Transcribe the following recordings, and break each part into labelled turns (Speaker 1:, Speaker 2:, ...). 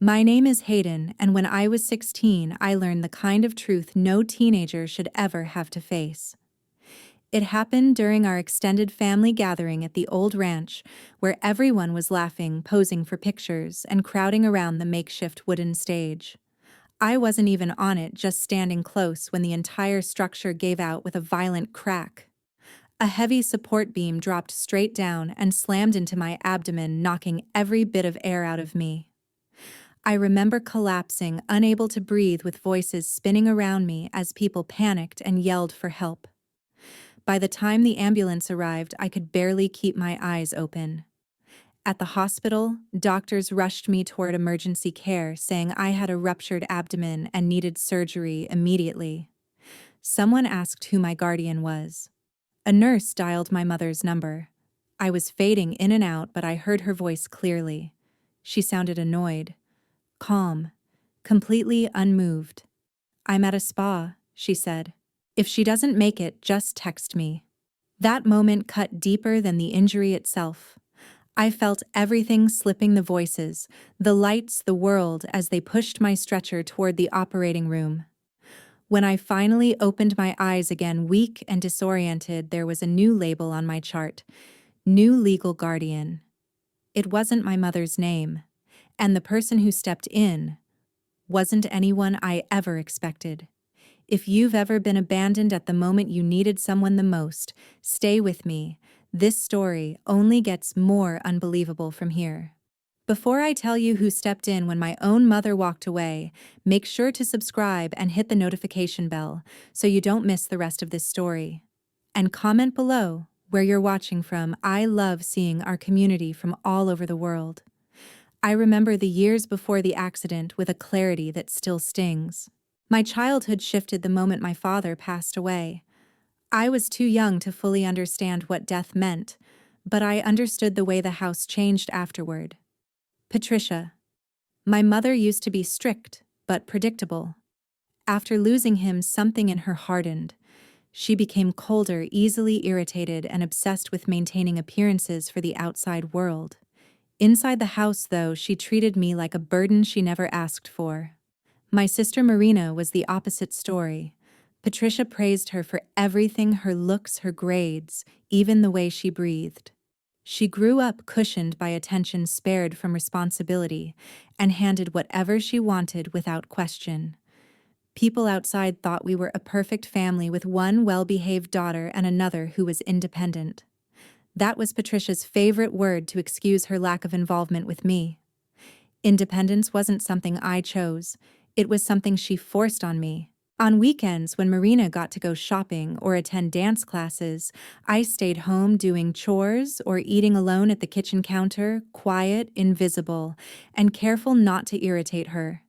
Speaker 1: My name is Hayden, and when I was 16, I learned the kind of truth no teenager should ever have to face. It happened during our extended family gathering at the old ranch, where everyone was laughing, posing for pictures, and crowding around the makeshift wooden stage. I wasn't even on it, just standing close when the entire structure gave out with a violent crack. A heavy support beam dropped straight down and slammed into my abdomen, knocking every bit of air out of me. I remember collapsing, unable to breathe, with voices spinning around me as people panicked and yelled for help. By the time the ambulance arrived, I could barely keep my eyes open. At the hospital, doctors rushed me toward emergency care, saying I had a ruptured abdomen and needed surgery immediately. Someone asked who my guardian was. A nurse dialed my mother's number. I was fading in and out, but I heard her voice clearly. She sounded annoyed, calm, completely unmoved. "I'm at a spa," she said. "If she doesn't make it, just text me." That moment cut deeper than the injury itself. I felt everything slipping: the voices, the lights, the world, as they pushed my stretcher toward the operating room. When I finally opened my eyes again, weak and disoriented, there was a new label on my chart: new legal guardian. It wasn't my mother's name, and the person who stepped in wasn't anyone I ever expected. If you've ever been abandoned at the moment you needed someone the most, stay with me. This story only gets more unbelievable from here. Before I tell you who stepped in when my own mother walked away, make sure to subscribe and hit the notification bell so you don't miss the rest of this story. And comment below where you're watching from. I love seeing our community from all over the world. I remember the years before the accident with a clarity that still stings. My childhood shifted the moment my father passed away. I was too young to fully understand what death meant, but I understood the way the house changed afterward. Patricia. My mother used to be strict, but predictable. After losing him, something in her hardened. She became colder, easily irritated, and obsessed with maintaining appearances for the outside world. Inside the house, though, she treated me like a burden she never asked for. My sister Marina was the opposite story. Patricia praised her for everything: her looks, her grades, even the way she breathed. She grew up cushioned by attention spared from responsibility and handed whatever she wanted without question. People outside thought we were a perfect family, with one well-behaved daughter and another who was independent. That was Patricia's favorite word to excuse her lack of involvement with me. Independence wasn't something I chose. It was something she forced on me. On weekends, when Marina got to go shopping or attend dance classes, I stayed home doing chores or eating alone at the kitchen counter, quiet, invisible, and careful not to irritate her.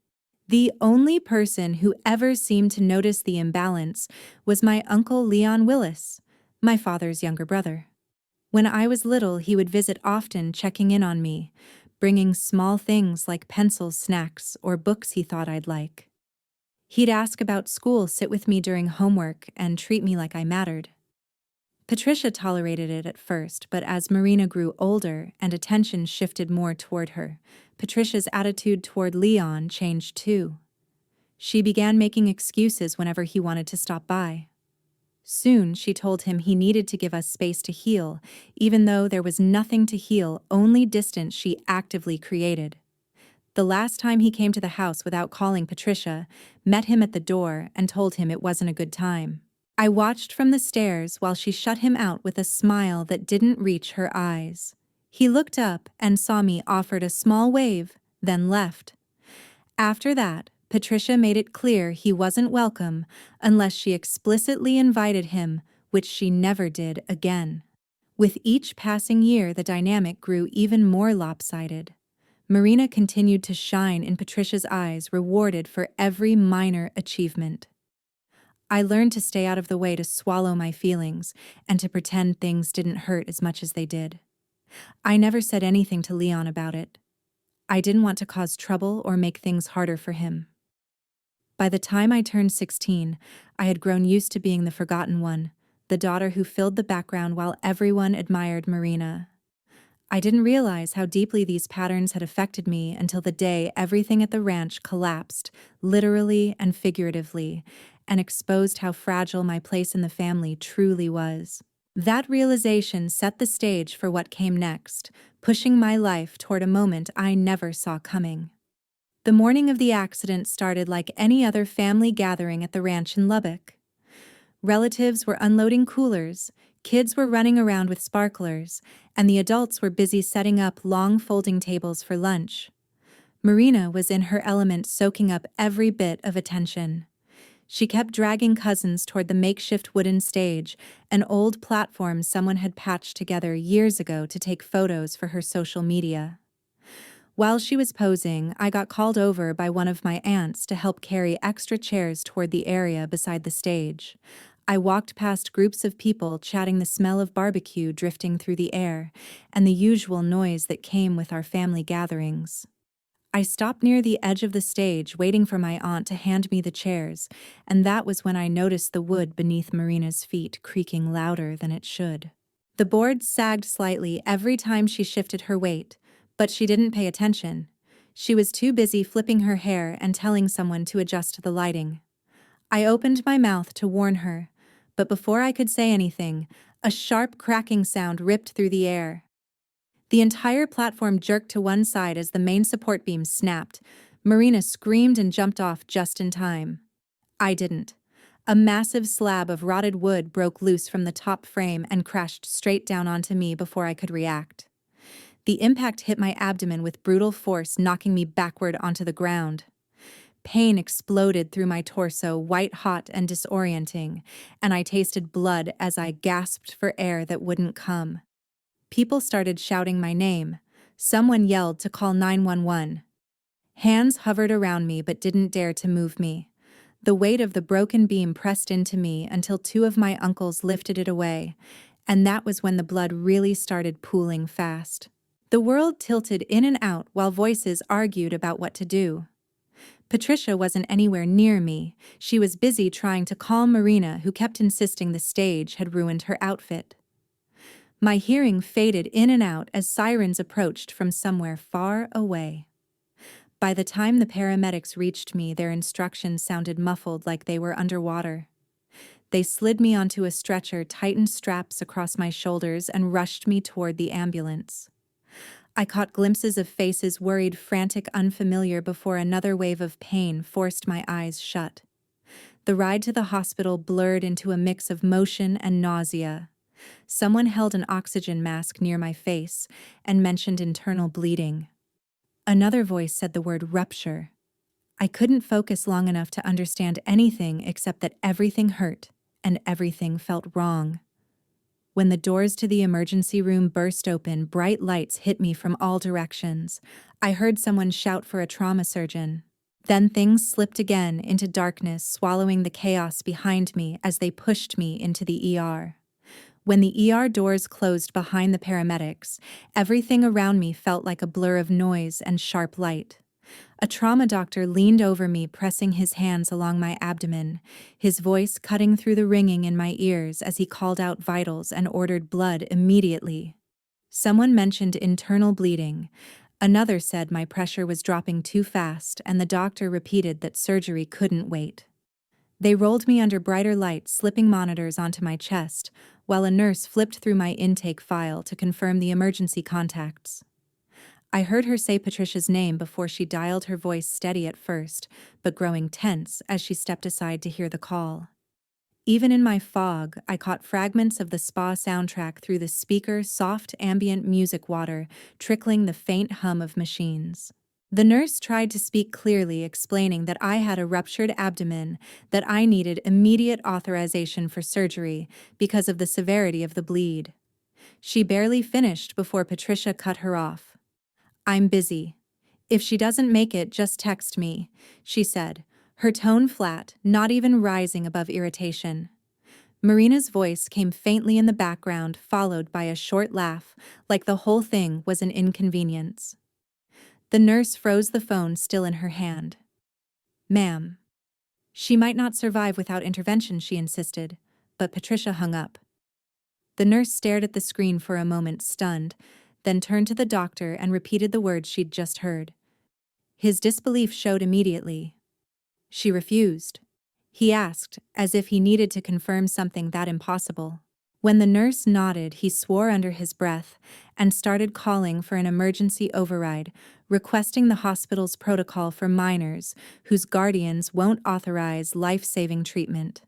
Speaker 1: The only person who ever seemed to notice the imbalance was my uncle Leon Willis, my father's younger brother. When I was little, he would visit often, checking in on me, bringing small things like pencils, snacks, or books he thought I'd like. He'd ask about school, sit with me during homework, and treat me like I mattered. Patricia tolerated it at first, but as Marina grew older and attention shifted more toward her, Patricia's attitude toward Leon changed too. She began making excuses whenever he wanted to stop by. Soon, she told him he needed to give us space to heal, even though there was nothing to heal, only distance she actively created. The last time he came to the house without calling, Patricia met him at the door and told him it wasn't a good time. I watched from the stairs while she shut him out with a smile that didn't reach her eyes. He looked up and saw me, offered a small wave, then left. After that, Patricia made it clear he wasn't welcome unless she explicitly invited him, which she never did again. With each passing year, the dynamic grew even more lopsided. Marina continued to shine in Patricia's eyes, rewarded for every minor achievement. I learned to stay out of the way, to swallow my feelings, and to pretend things didn't hurt as much as they did. I never said anything to Leon about it. I didn't want to cause trouble or make things harder for him. By the time I turned 16, I had grown used to being the forgotten one, the daughter who filled the background while everyone admired Marina. I didn't realize how deeply these patterns had affected me until the day everything at the ranch collapsed, literally and figuratively, and exposed how fragile my place in the family truly was. That realization set the stage for what came next, pushing my life toward a moment I never saw coming. The morning of the accident started like any other family gathering at the ranch in Lubbock. Relatives were unloading coolers, kids were running around with sparklers, and the adults were busy setting up long folding tables for lunch. Marina was in her element, soaking up every bit of attention. She kept dragging cousins toward the makeshift wooden stage, an old platform someone had patched together years ago to take photos for her social media. While she was posing, I got called over by one of my aunts to help carry extra chairs toward the area beside the stage. I walked past groups of people chatting, the smell of barbecue drifting through the air, and the usual noise that came with our family gatherings. I stopped near the edge of the stage, waiting for my aunt to hand me the chairs, and that was when I noticed the wood beneath Marina's feet creaking louder than it should. The board sagged slightly every time she shifted her weight, but she didn't pay attention. She was too busy flipping her hair and telling someone to adjust the lighting. I opened my mouth to warn her, but before I could say anything, a sharp cracking sound ripped through the air. The entire platform jerked to one side as the main support beam snapped. Marina screamed and jumped off just in time. I didn't. A massive slab of rotted wood broke loose from the top frame and crashed straight down onto me before I could react. The impact hit my abdomen with brutal force, knocking me backward onto the ground. Pain exploded through my torso, white-hot and disorienting, and I tasted blood as I gasped for air that wouldn't come. People started shouting my name. Someone yelled to call 911. Hands hovered around me but didn't dare to move me. The weight of the broken beam pressed into me until two of my uncles lifted it away, and that was when the blood really started pooling fast. The world tilted in and out while voices argued about what to do. Patricia wasn't anywhere near me. She was busy trying to calm Marina, who kept insisting the stage had ruined her outfit. My hearing faded in and out as sirens approached from somewhere far away. By the time the paramedics reached me, their instructions sounded muffled, like they were underwater. They slid me onto a stretcher, tightened straps across my shoulders, and rushed me toward the ambulance. I caught glimpses of faces, worried, frantic, unfamiliar, before another wave of pain forced my eyes shut. The ride to the hospital blurred into a mix of motion and nausea. Someone held an oxygen mask near my face and mentioned internal bleeding. Another voice said the word rupture. I couldn't focus long enough to understand anything except that everything hurt and everything felt wrong. When the doors to the emergency room burst open, bright lights hit me from all directions. I heard someone shout for a trauma surgeon. Then things slipped again into darkness, swallowing the chaos behind me as they pushed me into the ER. When the ER doors closed behind the paramedics, everything around me felt like a blur of noise and sharp light. A trauma doctor leaned over me, pressing his hands along my abdomen, his voice cutting through the ringing in my ears as he called out vitals and ordered blood immediately. Someone mentioned internal bleeding. Another said my pressure was dropping too fast, and the doctor repeated that surgery couldn't wait. They rolled me under brighter lights, slipping monitors onto my chest, while a nurse flipped through my intake file to confirm the emergency contacts. I heard her say Patricia's name before she dialed, her voice steady at first, but growing tense as she stepped aside to hear the call. Even in my fog, I caught fragments of the spa soundtrack through the speaker, soft ambient music water, trickling the faint hum of machines. The nurse tried to speak clearly, explaining that I had a ruptured abdomen, that I needed immediate authorization for surgery because of the severity of the bleed. She barely finished before Patricia cut her off. "I'm busy. If she doesn't make it, just text me," she said, her tone flat, not even rising above irritation. Marina's voice came faintly in the background, followed by a short laugh, like the whole thing was an inconvenience. The nurse froze the phone still in her hand. "Ma'am." "She might not survive without intervention," she insisted, but Patricia hung up. The nurse stared at the screen for a moment, stunned, then turned to the doctor and repeated the words she'd just heard. His disbelief showed immediately. "She refused?" he asked, as if he needed to confirm something that impossible. When the nurse nodded, he swore under his breath and started calling for an emergency override, requesting the hospital's protocol for minors whose guardians won't authorize life-saving treatment.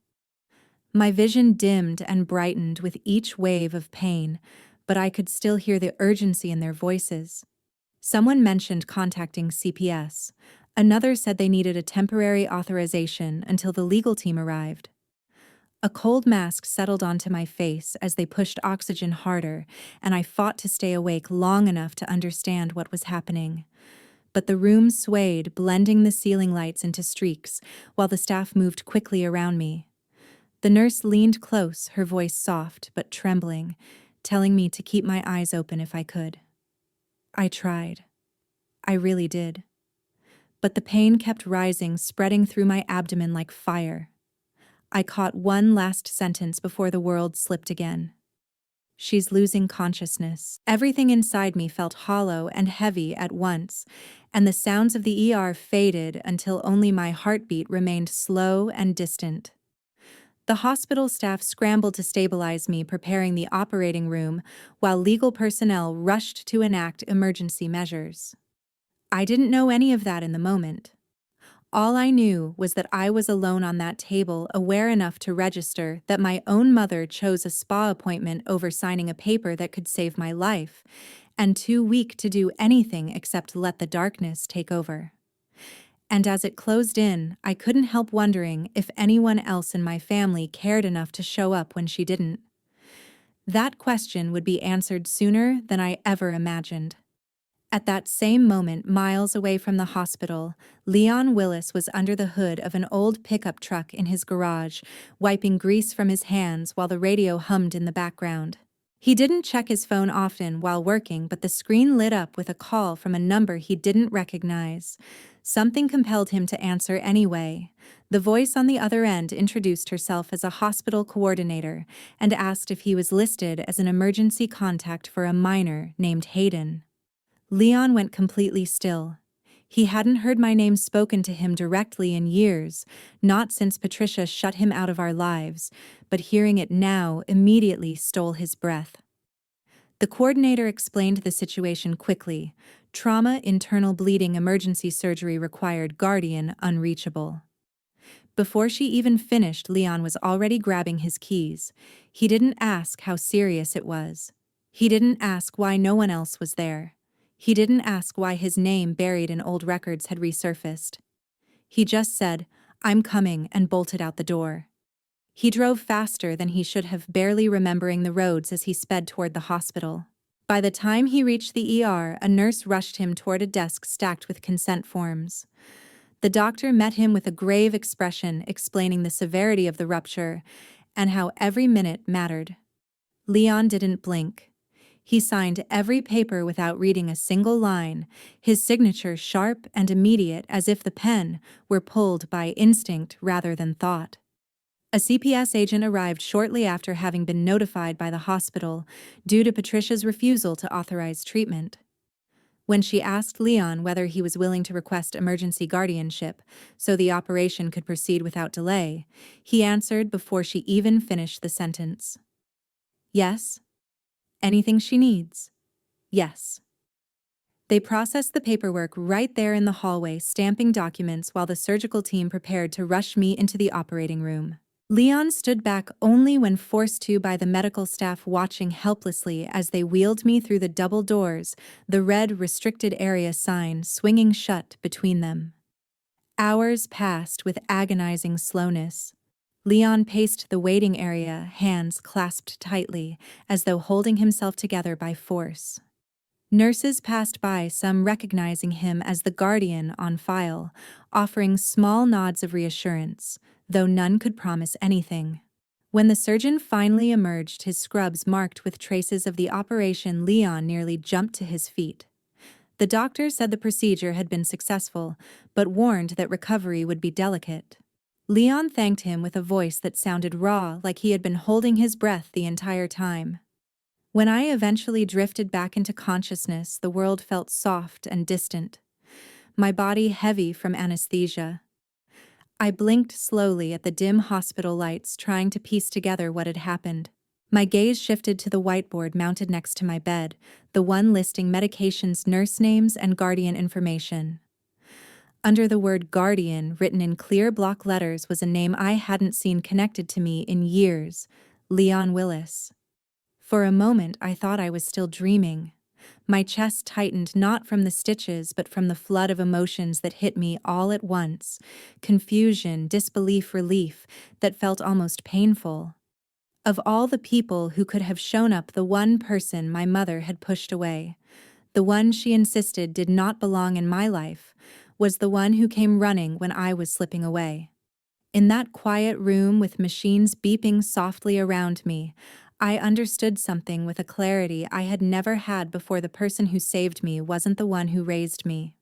Speaker 1: My vision dimmed and brightened with each wave of pain, but I could still hear the urgency in their voices. Someone mentioned contacting CPS. Another said they needed a temporary authorization until the legal team arrived. A cold mask settled onto my face as they pushed oxygen harder, and I fought to stay awake long enough to understand what was happening. But the room swayed, blending the ceiling lights into streaks, while the staff moved quickly around me. The nurse leaned close, her voice soft but trembling, telling me to keep my eyes open if I could. I tried. I really did. But the pain kept rising, spreading through my abdomen like fire. I caught one last sentence before the world slipped again. "She's losing consciousness." Everything inside me felt hollow and heavy at once, and the sounds of the ER faded until only my heartbeat remained slow and distant. The hospital staff scrambled to stabilize me, preparing the operating room, while legal personnel rushed to enact emergency measures. I didn't know any of that in the moment. All I knew was that I was alone on that table, aware enough to register that my own mother chose a spa appointment over signing a paper that could save my life, and too weak to do anything except let the darkness take over. And as it closed in, I couldn't help wondering if anyone else in my family cared enough to show up when she didn't. That question would be answered sooner than I ever imagined. At that same moment, miles away from the hospital, Leon Willis was under the hood of an old pickup truck in his garage, wiping grease from his hands while the radio hummed in the background. He didn't check his phone often while working, but the screen lit up with a call from a number he didn't recognize. Something compelled him to answer anyway. The voice on the other end introduced herself as a hospital coordinator and asked if he was listed as an emergency contact for a minor named Hayden. Leon went completely still. He hadn't heard my name spoken to him directly in years, not since Patricia shut him out of our lives, but hearing it now immediately stole his breath. The coordinator explained the situation quickly. Trauma, internal bleeding, emergency surgery required, guardian unreachable. Before she even finished, Leon was already grabbing his keys. He didn't ask how serious it was. He didn't ask why no one else was there. He didn't ask why his name buried in old records had resurfaced. He just said, "I'm coming," and bolted out the door. He drove faster than he should have, barely remembering the roads as he sped toward the hospital. By the time he reached the ER, a nurse rushed him toward a desk stacked with consent forms. The doctor met him with a grave expression, explaining the severity of the rupture and how every minute mattered. Leon didn't blink. He signed every paper without reading a single line, his signature sharp and immediate, as if the pen were pulled by instinct rather than thought. A CPS agent arrived shortly after, having been notified by the hospital due to Patricia's refusal to authorize treatment. When she asked Leon whether he was willing to request emergency guardianship so the operation could proceed without delay, he answered before she even finished the sentence. "Yes. Anything she needs. Yes." They processed the paperwork right there in the hallway, stamping documents while the surgical team prepared to rush me into the operating room. Leon stood back only when forced to by the medical staff, watching helplessly as they wheeled me through the double doors, the red restricted area sign swinging shut between them. Hours passed with agonizing slowness. Leon paced the waiting area, hands clasped tightly, as though holding himself together by force. Nurses passed by, some recognizing him as the guardian on file, offering small nods of reassurance, though none could promise anything. When the surgeon finally emerged, his scrubs marked with traces of the operation, Leon nearly jumped to his feet. The doctor said the procedure had been successful, but warned that recovery would be delicate. Leon thanked him with a voice that sounded raw, like he had been holding his breath the entire time. When I eventually drifted back into consciousness, the world felt soft and distant, my body heavy from anesthesia. I blinked slowly at the dim hospital lights, trying to piece together what had happened. My gaze shifted to the whiteboard mounted next to my bed, the one listing medications, nurse names, and guardian information. Under the word guardian, written in clear block letters, was a name I hadn't seen connected to me in years: Leon Willis. For a moment, I thought I was still dreaming. My chest tightened, not from the stitches, but from the flood of emotions that hit me all at once: confusion, disbelief, relief that felt almost painful. Of all the people who could have shown up, the one person my mother had pushed away, the one she insisted did not belong in my life, was the one who came running when I was slipping away. In that quiet room with machines beeping softly around me, I understood something with a clarity I had never had before. The person who saved me wasn't the one who raised me.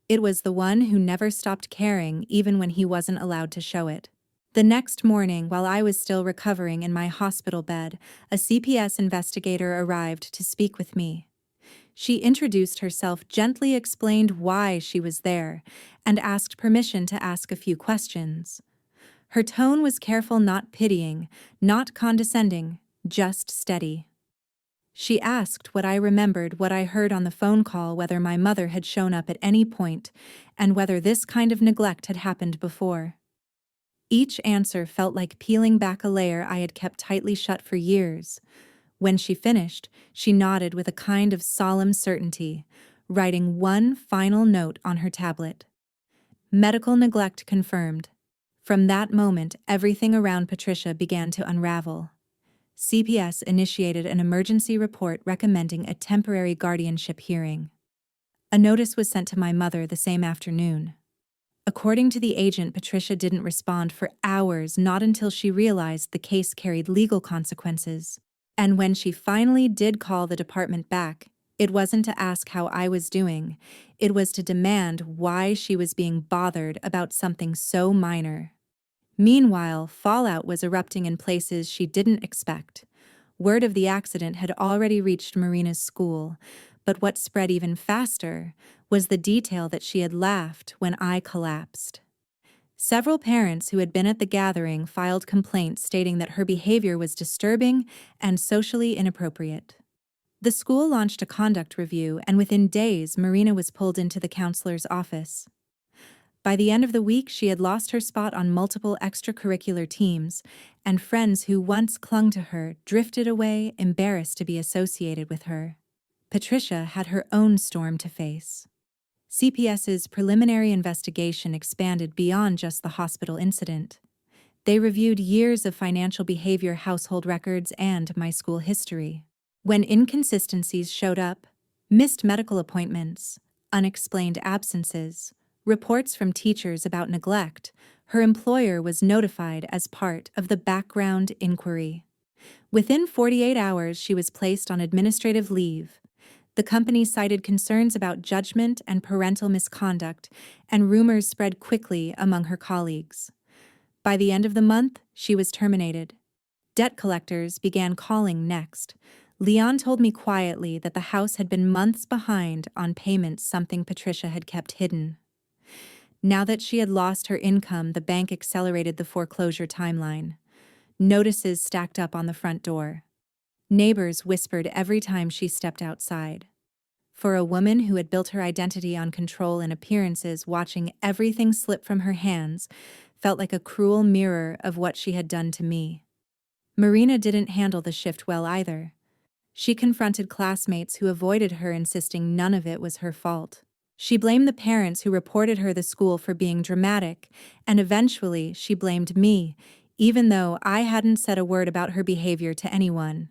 Speaker 1: It was the one who never stopped caring, even when he wasn't allowed to show it. The next morning, while I was still recovering in my hospital bed, a CPS investigator arrived to speak with me. She introduced herself, gently explained why she was there, and asked permission to ask a few questions. Her tone was careful, not pitying, not condescending, just steady. She asked what I remembered, what I heard on the phone call, whether my mother had shown up at any point, and whether this kind of neglect had happened before. Each answer felt like peeling back a layer I had kept tightly shut for years. When she finished, she nodded with a kind of solemn certainty, writing one final note on her tablet. Medical neglect confirmed. From that moment, everything around Patricia began to unravel. CPS initiated an emergency report recommending a temporary guardianship hearing. A notice was sent to my mother the same afternoon. According to the agent, Patricia didn't respond for hours, not until she realized the case carried legal consequences. And when she finally did call the department back, it wasn't to ask how I was doing. It was to demand why she was being bothered about something so minor. Meanwhile, fallout was erupting in places she didn't expect. Word of the accident had already reached Marina's school, but what spread even faster was the detail that she had laughed when I collapsed. Several parents who had been at the gathering filed complaints stating that her behavior was disturbing and socially inappropriate. The school launched a conduct review, and within days, Marina was pulled into the counselor's office. By the end of the week, she had lost her spot on multiple extracurricular teams, and friends who once clung to her drifted away, embarrassed to be associated with her. Patricia had her own storm to face. CPS's preliminary investigation expanded beyond just the hospital incident. They reviewed years of financial behavior, household records, and my school history. When inconsistencies showed up, missed medical appointments, unexplained absences, reports from teachers about neglect, her employer was notified as part of the background inquiry. Within 48 hours, she was placed on administrative leave. The company cited concerns about judgment and parental misconduct, and rumors spread quickly among her colleagues. By the end of the month, she was terminated. Debt collectors began calling next. Leon told me quietly that the house had been months behind on payments, something Patricia had kept hidden. Now that she had lost her income, the bank accelerated the foreclosure timeline. Notices stacked up on the front door. Neighbors whispered every time she stepped outside. For a woman who had built her identity on control and appearances, watching everything slip from her hands felt like a cruel mirror of what she had done to me. Marina didn't handle the shift well either. She confronted classmates who avoided her, insisting none of it was her fault. She blamed the parents who reported her to school for being dramatic, and eventually she blamed me, even though I hadn't said a word about her behavior to anyone.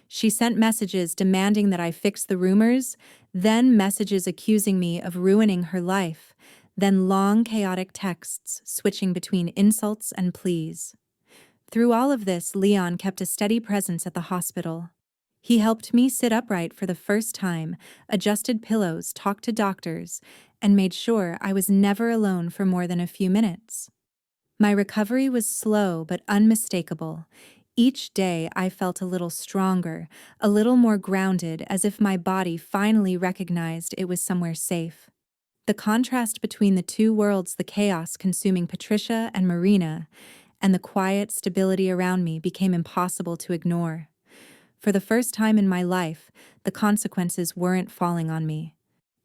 Speaker 1: She sent messages demanding that I fix the rumors, then messages accusing me of ruining her life, then long, chaotic texts switching between insults and pleas. Through all of this, Leon kept a steady presence at the hospital. He helped me sit upright for the first time, adjusted pillows, talked to doctors, and made sure I was never alone for more than a few minutes. My recovery was slow but unmistakable. Each day I felt a little stronger, a little more grounded, as if my body finally recognized it was somewhere safe. The contrast between the two worlds, the chaos consuming Patricia and Marina, and the quiet stability around me, became impossible to ignore. For the first time in my life, the consequences weren't falling on me.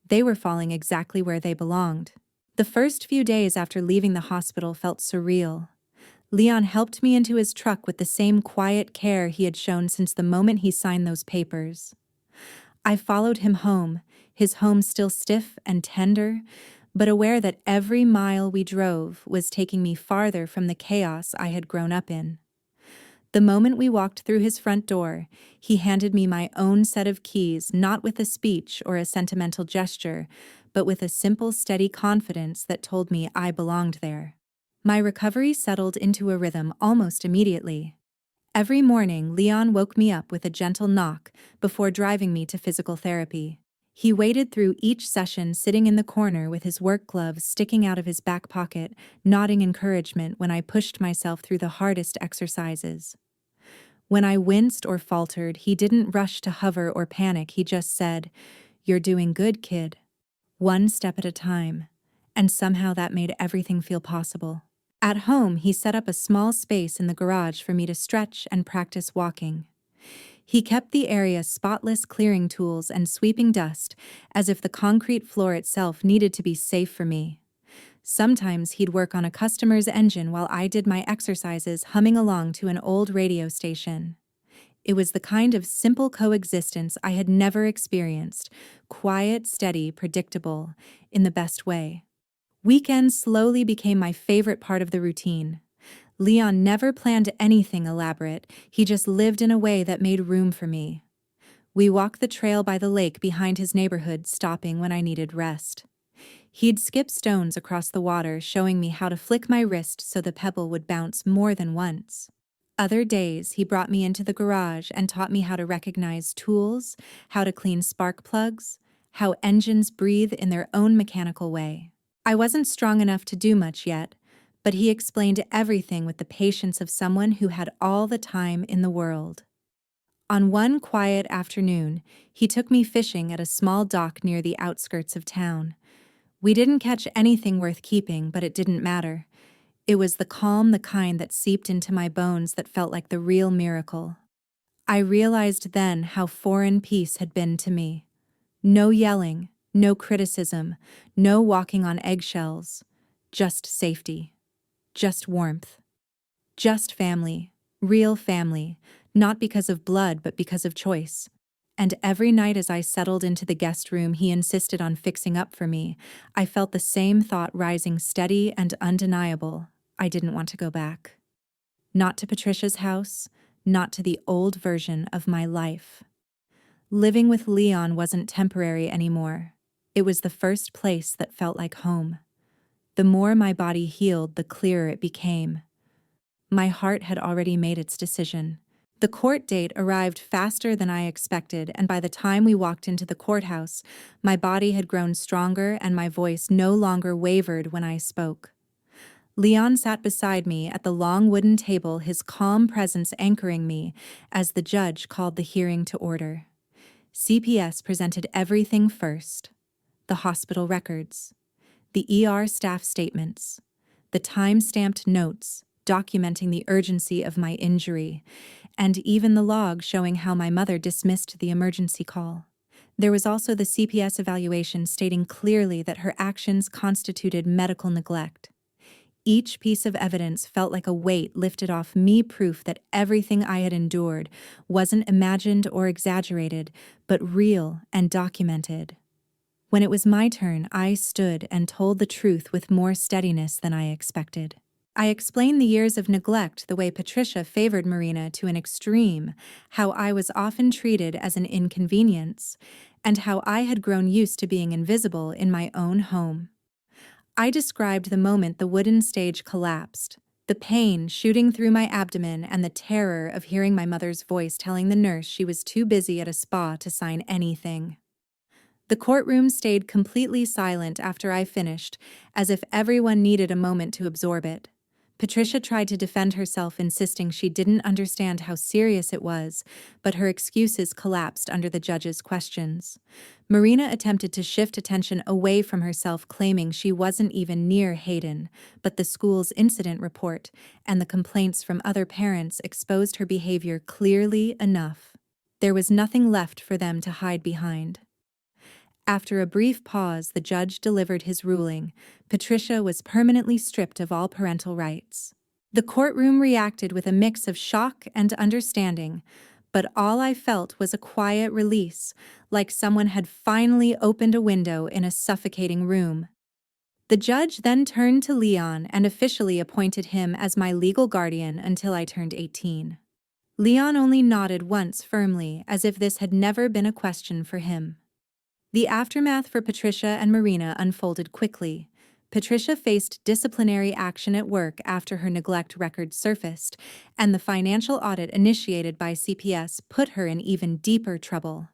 Speaker 1: They were falling exactly where they belonged. The first few days after leaving the hospital felt surreal. Leon helped me into his truck with the same quiet care he had shown since the moment he signed those papers. I followed him home, his home still stiff and tender, but aware that every mile we drove was taking me farther from the chaos I had grown up in. The moment we walked through his front door, he handed me my own set of keys, not with a speech or a sentimental gesture, but with a simple, steady confidence that told me I belonged there. My recovery settled into a rhythm almost immediately. Every morning, Leon woke me up with a gentle knock before driving me to physical therapy. He waited through each session, sitting in the corner with his work gloves sticking out of his back pocket, nodding encouragement when I pushed myself through the hardest exercises. When I winced or faltered, he didn't rush to hover or panic. He just said, "You're doing good, kid. One step at a time." And somehow that made everything feel possible. At home, he set up a small space in the garage for me to stretch and practice walking. He kept the area spotless, clearing tools and sweeping dust, as if the concrete floor itself needed to be safe for me. Sometimes he'd work on a customer's engine while I did my exercises, humming along to an old radio station. It was the kind of simple coexistence I had never experienced, quiet, steady, predictable, in the best way. Weekends slowly became my favorite part of the routine. Leon never planned anything elaborate, he just lived in a way that made room for me. We walked the trail by the lake behind his neighborhood, stopping when I needed rest. He'd skip stones across the water, showing me how to flick my wrist so the pebble would bounce more than once. Other days, he brought me into the garage and taught me how to recognize tools, how to clean spark plugs, how engines breathe in their own mechanical way. I wasn't strong enough to do much yet, but he explained everything with the patience of someone who had all the time in the world. On one quiet afternoon, he took me fishing at a small dock near the outskirts of town. We didn't catch anything worth keeping, but it didn't matter. It was the calm, the kind that seeped into my bones, that felt like the real miracle. I realized then how foreign peace had been to me. No yelling, no criticism, no walking on eggshells, just safety, just warmth, just family, real family, not because of blood but because of choice. And every night as I settled into the guest room he insisted on fixing up for me, I felt the same thought rising, steady and undeniable. I didn't want to go back. Not to Patricia's house, not to the old version of my life. Living with Leon wasn't temporary anymore. It was the first place that felt like home. The more my body healed, the clearer it became. My heart had already made its decision. The court date arrived faster than I expected, and by the time we walked into the courthouse, my body had grown stronger and my voice no longer wavered when I spoke. Leon sat beside me at the long wooden table, his calm presence anchoring me as the judge called the hearing to order. CPS presented everything first: the hospital records, the ER staff statements, the time-stamped notes documenting the urgency of my injury, and even the log showing how my mother dismissed the emergency call. There was also the CPS evaluation stating clearly that her actions constituted medical neglect. Each piece of evidence felt like a weight lifted off me, proof that everything I had endured wasn't imagined or exaggerated, but real and documented. When it was my turn, I stood and told the truth with more steadiness than I expected. I explained the years of neglect, the way Patricia favored Marina to an extreme, how I was often treated as an inconvenience, and how I had grown used to being invisible in my own home. I described the moment the wooden stage collapsed, the pain shooting through my abdomen and the terror of hearing my mother's voice telling the nurse she was too busy at a spa to sign anything. The courtroom stayed completely silent after I finished, as if everyone needed a moment to absorb it. Patricia tried to defend herself, insisting she didn't understand how serious it was, but her excuses collapsed under the judge's questions. Marina attempted to shift attention away from herself, claiming she wasn't even near Hayden, but the school's incident report and the complaints from other parents exposed her behavior clearly enough. There was nothing left for them to hide behind. After a brief pause, the judge delivered his ruling. Patricia was permanently stripped of all parental rights. The courtroom reacted with a mix of shock and understanding, but all I felt was a quiet release, like someone had finally opened a window in a suffocating room. The judge then turned to Leon and officially appointed him as my legal guardian until I turned 18. Leon only nodded once firmly, as if this had never been a question for him. The aftermath for Patricia and Marina unfolded quickly. Patricia faced disciplinary action at work after her neglect record surfaced, and the financial audit initiated by CPS put her in even deeper trouble.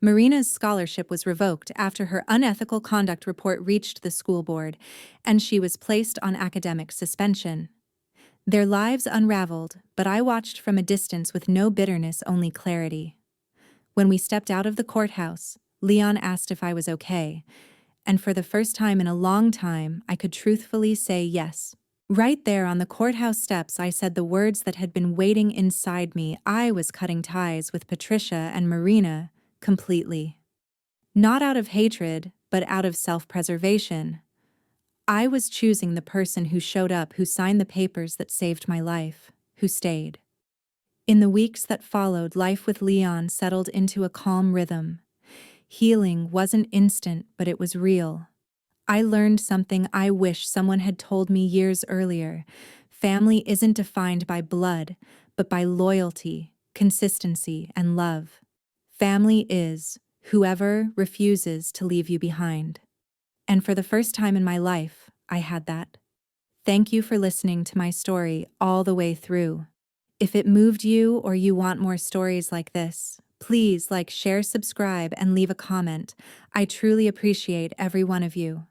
Speaker 1: Marina's scholarship was revoked after her unethical conduct report reached the school board, and she was placed on academic suspension. Their lives unraveled, but I watched from a distance with no bitterness, only clarity. When we stepped out of the courthouse, Leon asked if I was okay, and for the first time in a long time, I could truthfully say yes. Right there on the courthouse steps, I said the words that had been waiting inside me. I was cutting ties with Patricia and Marina completely. Not out of hatred, but out of self-preservation. I was choosing the person who showed up, who signed the papers that saved my life, who stayed. In the weeks that followed, life with Leon settled into a calm rhythm. Healing wasn't instant, but it was real. I learned something I wish someone had told me years earlier. Family isn't defined by blood, but by loyalty, consistency, and love. Family is whoever refuses to leave you behind. And for the first time in my life, I had that. Thank you for listening to my story all the way through. If it moved you or you want more stories like this, please like, share, subscribe, and leave a comment. I truly appreciate every one of you.